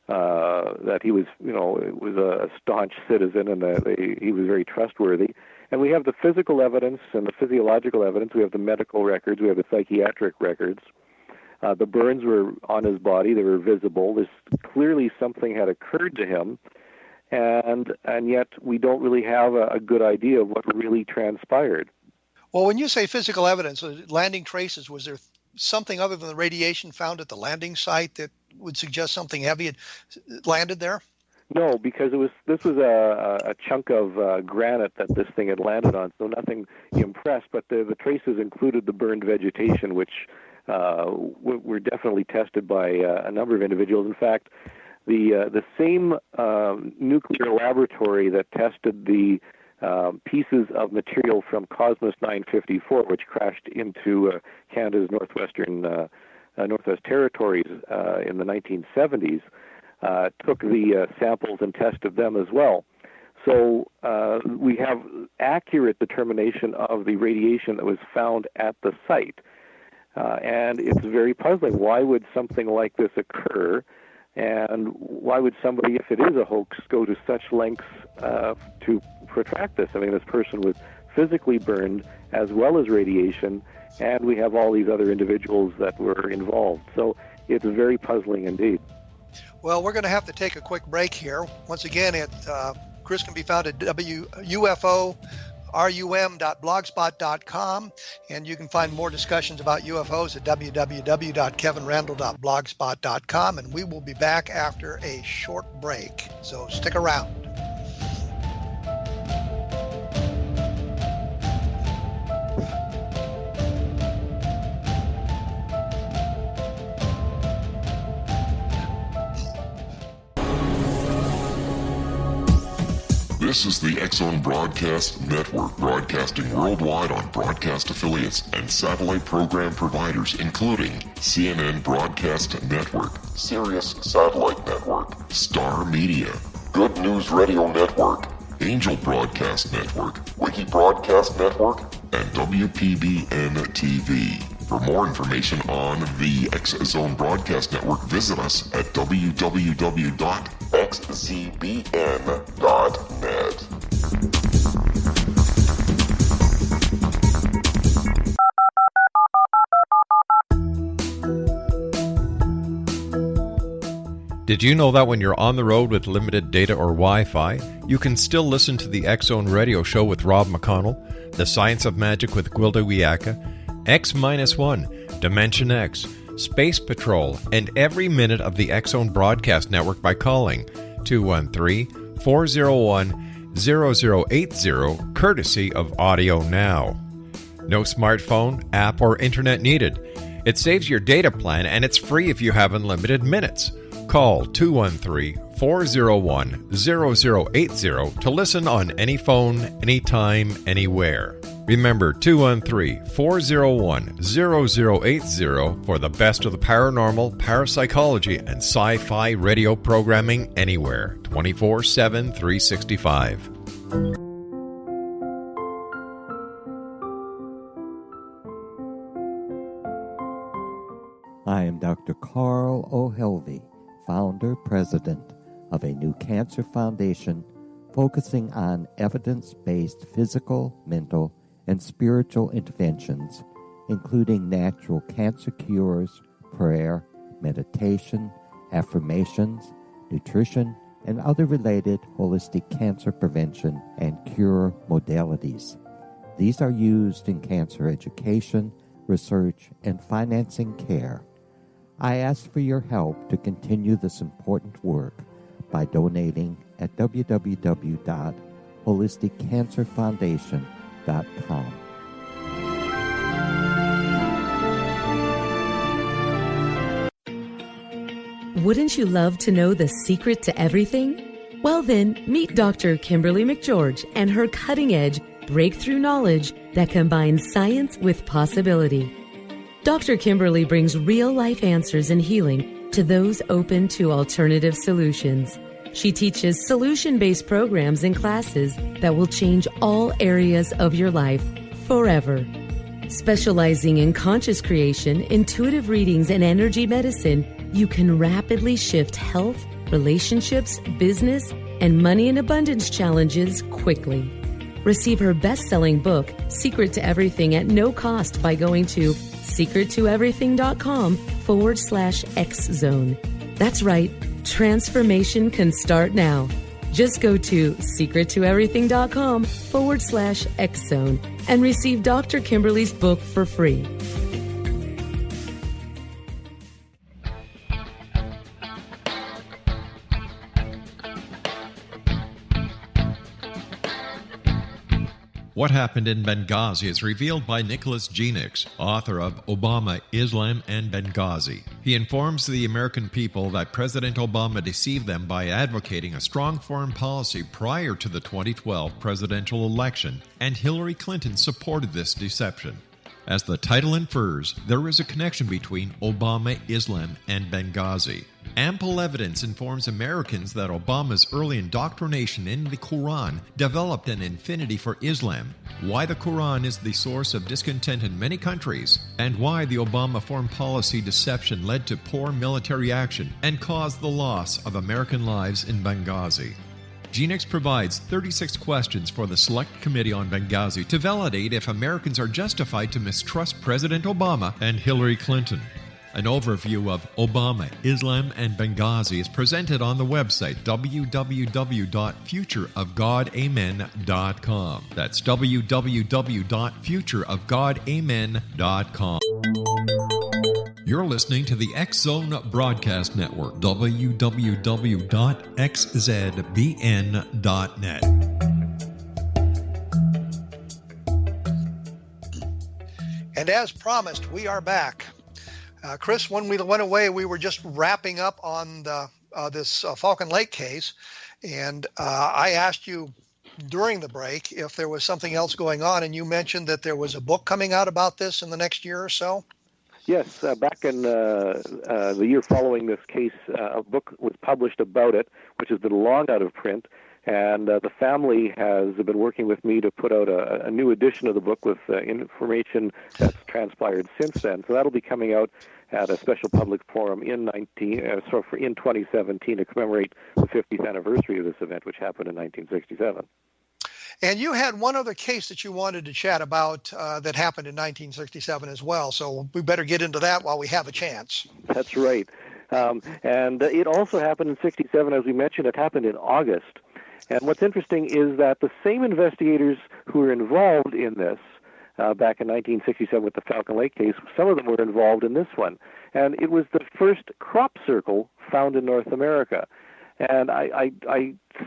that he was, was a staunch citizen and that he was very trustworthy. And we have the physical evidence and the physiological evidence. We have the medical records. We have the psychiatric records. The burns were on his body. They were visible. Clearly something had occurred to him. And yet we don't really have a good idea of what really transpired. Well, when you say physical evidence, landing traces, was there something other than the radiation found at the landing site that would suggest something heavy had landed there? No, because this was a chunk of granite that this thing had landed on, so nothing impressed. But the traces included the burned vegetation, which were definitely tested by a number of individuals. In fact, the same nuclear laboratory that tested the pieces of material from Cosmos 954, which crashed into Canada's Northwest Territories in the 1970s, took the samples and tested them as well. So we have accurate determination of the radiation that was found at the site. And it's very puzzling. Why would something like this occur? And why would somebody, if it is a hoax, go to such lengths to protract this? I mean, this person was physically burned as well as radiation, and we have all these other individuals that were involved. So it's very puzzling indeed. Well, we're going to have to take a quick break here. Once again, Chris can be found at ufo.rum.blogspot.com, and you can find more discussions about UFOs at www.kevinrandle.blogspot.com, and we will be back after a short break, so stick around. This is the X-Zone Broadcast Network, broadcasting worldwide on broadcast affiliates and satellite program providers, including CNN Broadcast Network, Sirius Satellite Network, Star Media, Good News Radio Network, Angel Broadcast Network, Wiki Broadcast Network, and WPBN TV. For more information on the X-Zone Broadcast Network, visit us at www.xzbn.net. Did you know that when you're on the road with limited data or Wi-Fi, you can still listen to the X-Zone Radio Show with Rob McConnell, The Science of Magic with Gwilda Wiaka, X-1, Dimension X, Space Patrol, and every minute of the X-Zone Broadcast Network by calling 213-401-0080, courtesy of Audio Now. No smartphone, app, or internet needed. It saves your data plan, and it's free if you have unlimited minutes. Call 213-401-0080 to listen on any phone, anytime, anywhere. Remember, 213-401-0080 for the best of the paranormal, parapsychology, and sci-fi radio programming anywhere, 24/7, 365. I am Dr. Carl O'Helvey, founder, president of a new cancer foundation focusing on evidence-based physical, mental, and spiritual interventions, including natural cancer cures, prayer, meditation, affirmations, nutrition, and other related holistic cancer prevention and cure modalities. These are used in cancer education, research, and financing care. I ask for your help to continue this important work by donating at www.holisticcancerfoundation.com. Wouldn't you love to know the secret to everything? Well then, meet Dr. Kimberly McGeorge and her cutting-edge breakthrough knowledge that combines science with possibility. Dr. Kimberly brings real-life answers and healing to those open to alternative solutions. She teaches solution-based programs and classes that will change all areas of your life forever. Specializing in conscious creation, intuitive readings, and energy medicine, you can rapidly shift health, relationships, business, and money and abundance challenges quickly. Receive her best-selling book, Secret to Everything, at no cost by going to secrettoeverything.com/X-Zone. That's right. Transformation can start now. Just go to secrettoeverything.com/X-Zone and receive Dr. Kimberly's book for free. What Happened in Benghazi is revealed by Nicholas Genix, author of Obama, Islam, and Benghazi. He informs the American people that President Obama deceived them by advocating a strong foreign policy prior to the 2012 presidential election, and Hillary Clinton supported this deception. As the title infers, there is a connection between Obama, Islam, and Benghazi. Ample evidence informs Americans that Obama's early indoctrination in the Quran developed an affinity for Islam, why the Quran is the source of discontent in many countries, and why the Obama foreign policy deception led to poor military action and caused the loss of American lives in Benghazi. Genix provides 36 questions for the Select Committee on Benghazi to validate if Americans are justified to mistrust President Obama and Hillary Clinton. An overview of Obama, Islam, and Benghazi is presented on the website www.futureofgodamen.com. That's www.futureofgodamen.com. You're listening to the X-Zone Broadcast Network, www.xzbn.net. And as promised, we are back. Chris, when we went away, we were just wrapping up on this Falcon Lake case, and I asked you during the break if there was something else going on, and you mentioned that there was a book coming out about this in the next year or so. Yes, back in the year following this case, a book was published about it, which has been long out of print. And the family has been working with me to put out a new edition of the book with information that's transpired since then. So that'll be coming out at a special public forum in 2017 to commemorate the 50th anniversary of this event, which happened in 1967. And you had one other case that you wanted to chat about that happened in 1967 as well. So we better get into that while we have a chance. That's right. And it also happened in 67, as we mentioned. It happened in August. And what's interesting is that the same investigators who were involved in this back in 1967 with the Falcon Lake case. Some of them were involved in this one. And it was the first crop circle found in North America. And I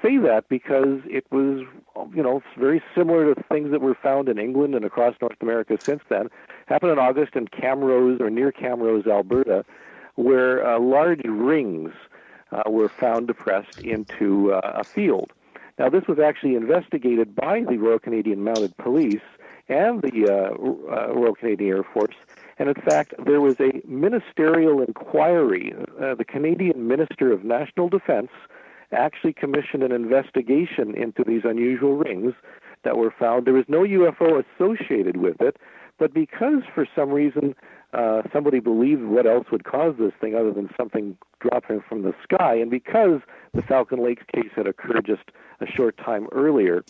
say that because it was, very similar to things that were found in England and across North America since then. Happened in August in Camrose, or near Camrose, Alberta, where large rings were found depressed into a field. Now, this was actually investigated by the Royal Canadian Mounted Police and the Royal Canadian Air Force. And in fact, there was a ministerial inquiry. The Canadian Minister of National Defense actually commissioned an investigation into these unusual rings that were found. There was no UFO associated with it, but because for some reason somebody believed what else would cause this thing other than something dropping from the sky, and because the Falcon Lakes case had occurred just a short time earlier,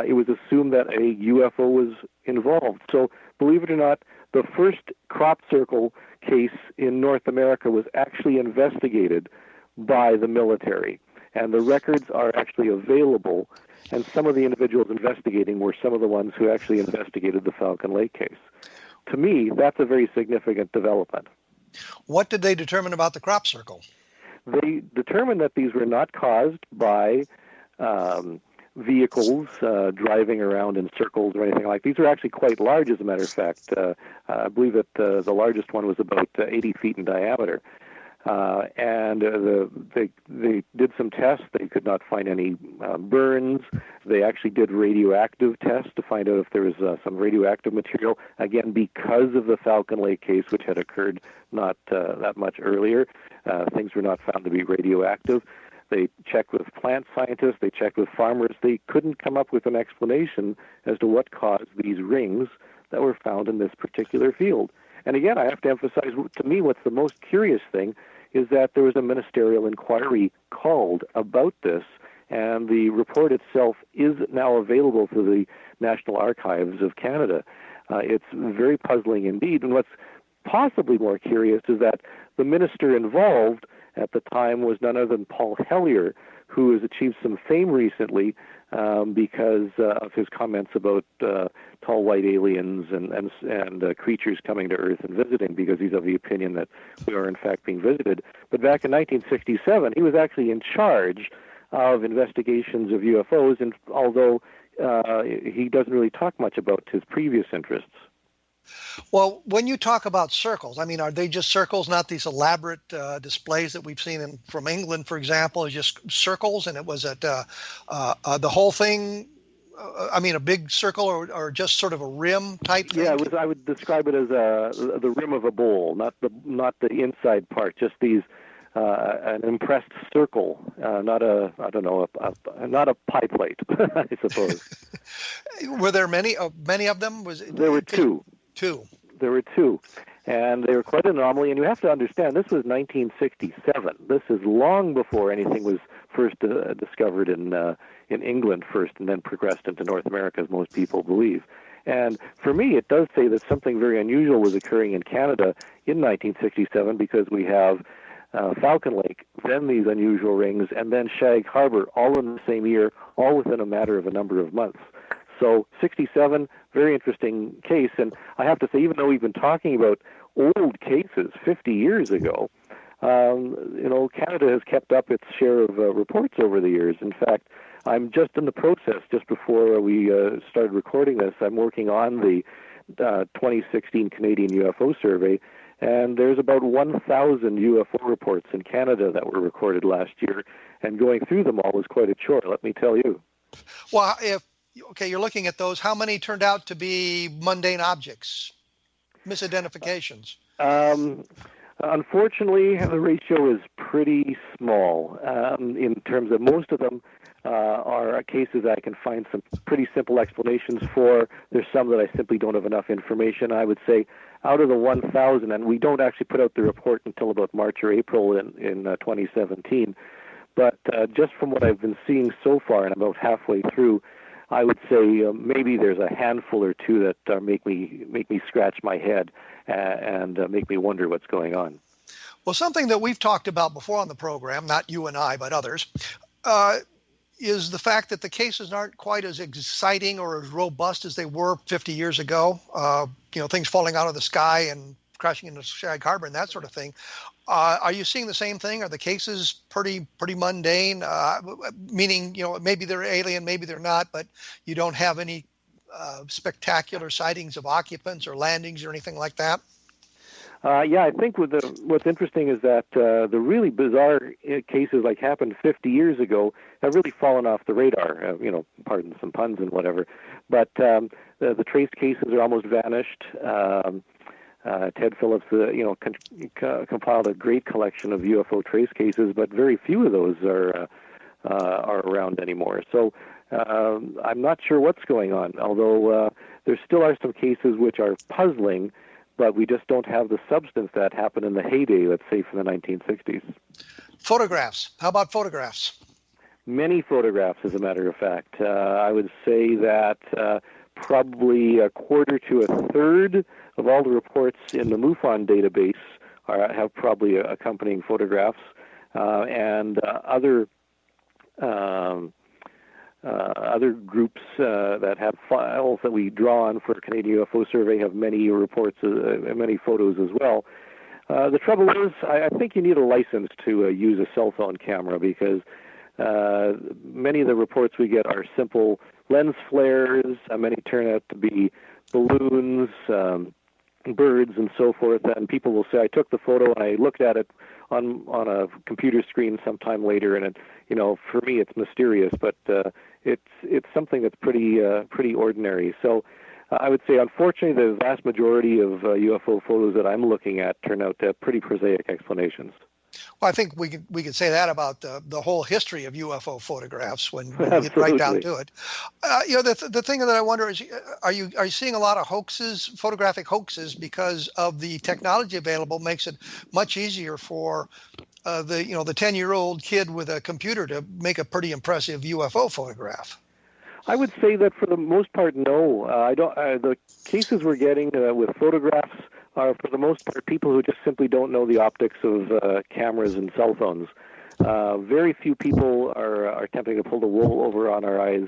it was assumed that a UFO was involved. So, believe it or not, the first crop circle case in North America was actually investigated by the military, and the records are actually available, and some of the individuals investigating were some of the ones who actually investigated the Falcon Lake case. To me, that's a very significant development. What did they determine about the crop circle? They determined that these were not caused by vehicles driving around in circles or anything like. These are actually quite large, as a matter of fact. I believe that the largest one was about 80 feet in diameter. And they did some tests. They could not find any burns. They actually did radioactive tests to find out if there was some radioactive material. Again, because of the Falcon Lake case, which had occurred not that much earlier, things were not found to be radioactive. They checked with plant scientists. They checked with farmers. They couldn't come up with an explanation as to what caused these rings that were found in this particular field. And again, I have to emphasize, to me, what's the most curious thing is that there was a ministerial inquiry called about this, and the report itself is now available through the National Archives of Canada. It's very puzzling indeed, and what's possibly more curious is that the minister involved at the time was none other than Paul Hellyer, who has achieved some fame recently because of his comments about tall white aliens and creatures coming to Earth and visiting, because he's of the opinion that we are in fact being visited. But back in 1967, he was actually in charge of investigations of UFOs, and although he doesn't really talk much about his previous interests. Well, when you talk about circles, I mean, are they just circles, not these elaborate displays that we've seen from England, for example, is just circles, and it was at the whole thing, a big circle or just sort of a rim type thing? Yeah, I would describe it as the rim of a bowl, not the inside part, just these an impressed circle, not a pie plate, I suppose. Were there many of them? There were two. There were two, and they were quite an anomaly. And you have to understand, this was 1967. This is long before anything was first discovered in England first, and then progressed into North America, as most people believe. And for me, it does say that something very unusual was occurring in Canada in 1967, because we have Falcon Lake, then these unusual rings, and then Shag Harbor, all in the same year, all within a matter of a number of months. So 67, very interesting case. And I have to say, even though we've been talking about old cases 50 years ago, Canada has kept up its share of reports over the years. In fact, I'm just in the process, just before we started recording this, I'm working on the 2016 Canadian UFO survey, and there's about 1,000 UFO reports in Canada that were recorded last year, and going through them all was quite a chore, let me tell you. Well, you're looking at those. How many turned out to be mundane objects, misidentifications? Unfortunately, the ratio is pretty small. In terms of, most of them are cases I can find some pretty simple explanations for. There's some that I simply don't have enough information. I would say out of the 1,000, and we don't actually put out the report until about March or April in 2017, but just from what I've been seeing so far, and about halfway through, I would say maybe there's a handful or two that make me scratch my head and make me wonder what's going on. Well, something that we've talked about before on the program, not you and I, but others, is the fact that the cases aren't quite as exciting or as robust as they were 50 years ago. Things falling out of the sky and crashing into Shag Harbor and that sort of thing. Are you seeing the same thing? Are the cases pretty mundane? Meaning, maybe they're alien, maybe they're not, but you don't have any spectacular sightings of occupants or landings or anything like that? Yeah, I think what's interesting is that the really bizarre cases like happened 50 years ago have really fallen off the radar, pardon some puns and whatever. But the trace cases are almost vanished. Ted Phillips, compiled a great collection of UFO trace cases, but very few of those are around anymore. So I'm not sure what's going on, although there still are some cases which are puzzling, but we just don't have the substance that happened in the heyday, let's say, from the 1960s. Photographs. How about photographs? Many photographs, as a matter of fact. I would say that probably a quarter to a third of all the reports in the MUFON database have probably accompanying photographs, and other groups that have files that we draw on for Canadian UFO Survey have many reports, many photos as well. The trouble is, I think you need a license to use a cell phone camera, because many of the reports we get are simple lens flares. Many turn out to be balloons, birds, and so forth. And people will say, "I took the photo and I looked at it on a computer screen sometime later, and for me it's mysterious, but it's something that's pretty ordinary." So I would say, unfortunately, the vast majority of UFO photos that I'm looking at turn out to have pretty prosaic explanations. Well, I think we could say that about the whole history of UFO photographs when we get right down to it. The thing that I wonder is, are you seeing a lot of hoaxes, photographic hoaxes, because of the technology available makes it much easier for the 10-year-old kid with a computer to make a pretty impressive UFO photograph? I would say that for the most part, no. I don't. The cases we're getting with photographs are, for the most part, people who just simply don't know the optics of cameras and cell phones. Very few people are attempting to pull the wool over on our eyes,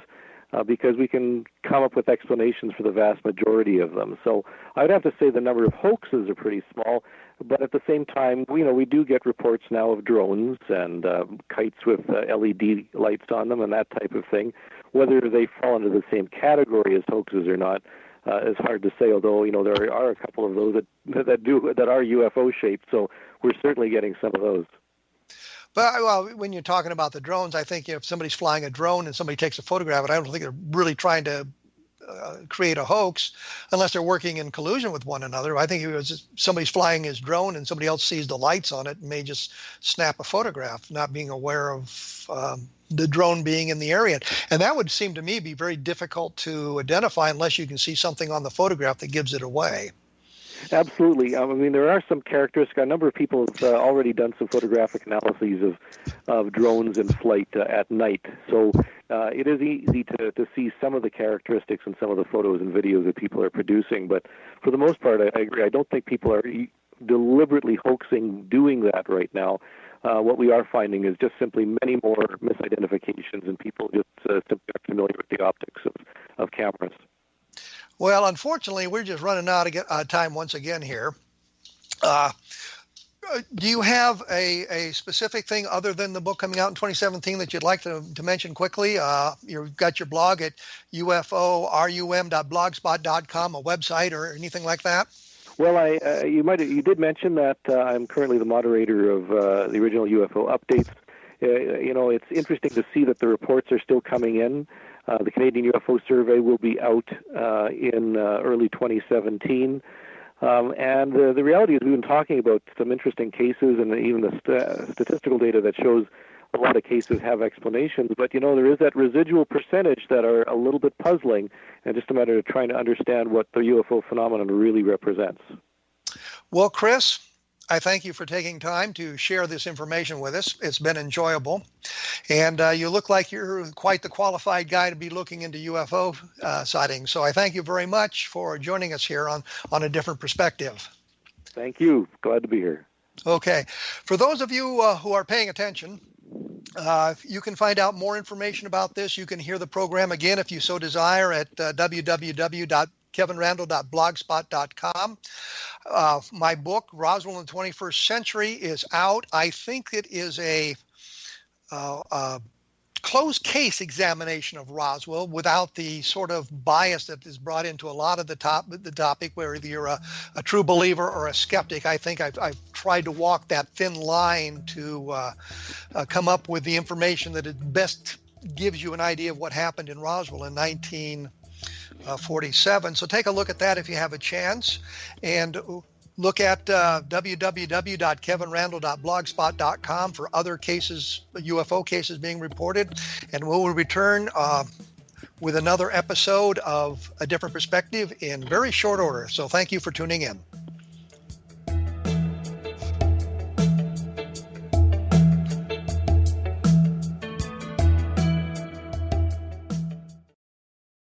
because we can come up with explanations for the vast majority of them. So I would have to say the number of hoaxes are pretty small, but at the same time, we do get reports now of drones and kites with LED lights on them and that type of thing. Whether they fall into the same category as hoaxes or not is hard to say, although there are a couple of those that are UFO shaped, so we're certainly getting some of those. But when you're talking about the drones, I think if somebody's flying a drone and somebody takes a photograph, I don't think they're really trying to create a hoax unless they're working in collusion with one another. I think it was just somebody's flying his drone and somebody else sees the lights on it and may just snap a photograph, not being aware of the drone being in the area. And that would seem to me be very difficult to identify unless you can see something on the photograph that gives it away. Absolutely. I mean, there are some characteristics. A number of people have already done some photographic analyses of drones in flight at night. So it is easy to see some of the characteristics in some of the photos and videos that people are producing. But for the most part, I agree. I don't think people are deliberately hoaxing doing that right now. What we are finding is just simply many more misidentifications, and people just simply aren't familiar with the optics of cameras. Well, unfortunately, we're just running out of time once again here. Do you have a specific thing other than the book coming out in 2017 that you'd like to mention quickly? You've got your blog at uforum.blogspot.com, a website or anything like that? Well, you did mention that I'm currently the moderator of the original UFO updates. It's interesting to see that the reports are still coming in. The Canadian UFO Survey will be out in early 2017. And the reality is we've been talking about some interesting cases and even the statistical data that shows a lot of cases have explanations. But, there is that residual percentage that are a little bit puzzling, and just a matter of trying to understand what the UFO phenomenon really represents. Well, Chris, I thank you for taking time to share this information with us. It's been enjoyable. And you look like you're quite the qualified guy to be looking into UFO sightings. So I thank you very much for joining us here on A Different Perspective. Thank you. Glad to be here. Okay. For those of you who are paying attention, You can find out more information about this. You can hear the program again if you so desire at www.kevinrandle.blogspot.com. My book, Roswell in the 21st Century, is out. I think it is a closed case examination of Roswell without the sort of bias that is brought into a lot of the topic, where you're a true believer or a skeptic. I think I've tried to walk that thin line to come up with the information that it best gives you an idea of what happened in Roswell in 1947. So take a look at that if you have a chance, and look at www.kevinrandle.blogspot.com for other cases, UFO cases being reported, and we'll return with another episode of A Different Perspective in very short order. So thank you for tuning in.